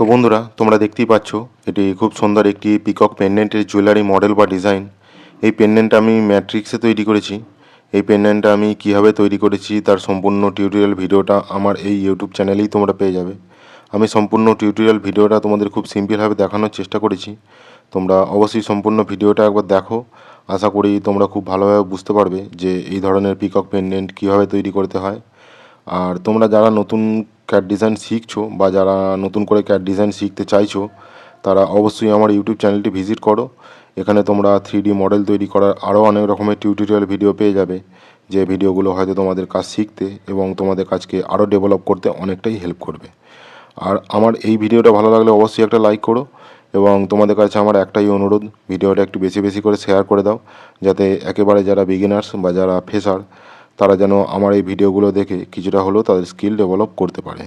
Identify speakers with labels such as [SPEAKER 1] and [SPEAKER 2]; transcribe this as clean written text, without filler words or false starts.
[SPEAKER 1] তো বন্ধুরা, তোমরা দেখতেই পাচ্ছ এটি খুব সুন্দর একটি পিকক পেন্ডেন্টের জুয়েলারি মডেল বা ডিজাইন। এই পেন্ডেন্টটা আমি ম্যাট্রিক্সে তৈরি করেছি। এই পেন্ডেন্টটা আমি কিভাবে তৈরি করেছি তার সম্পূর্ণ টিউটোরিয়াল ভিডিওটা আমার এই ইউটিউব চ্যানেলেই তোমরা পেয়ে যাবে। আমি সম্পূর্ণ টিউটোরিয়াল ভিডিওটা তোমাদের খুব সিম্পলভাবে দেখানোর চেষ্টা করেছি। তোমরা অবশ্যই সম্পূর্ণ ভিডিওটা একবার দেখো। আশা করি তোমরা খুব ভালোভাবে বুঝতে পারবে যে এই ধরনের পিকক পেন্ডেন্ট কীভাবে তৈরি করতে হয়। আর তোমরা যারা নতুন ক্যাট ডিজাইন শিখছো বা যারা নতুন করে ক্যাট ডিজাইন শিখতে চাইছো, তারা অবশ্যই আমার ইউটিউব চ্যানেলটি ভিজিট করো। এখানে তোমরা 3D মডেল তৈরি করার আরও অনেক রকমের টিউটোরিয়াল ভিডিও পেয়ে যাবে, যে ভিডিওগুলো হয়তো তোমাদের কাজ শিখতে এবং তোমাদের কাজকে আরও ডেভেলপ করতে অনেকটাই হেল্প করবে। আর আমার এই ভিডিওটা ভালো লাগলে অবশ্যই একটা লাইক করো, এবং তোমাদের কাছে আমার একটাই অনুরোধ, ভিডিওটা একটু বেশি বেশি করে শেয়ার করে দাও, যাতে একেবারে যারা বিগিনার্স বা যারা ফ্রেশার তারা যেন আমার এই ভিডিওগুলো দেখে কিছুটা হলেও তাদের স্কিল ডেভেলপ করতে পারে।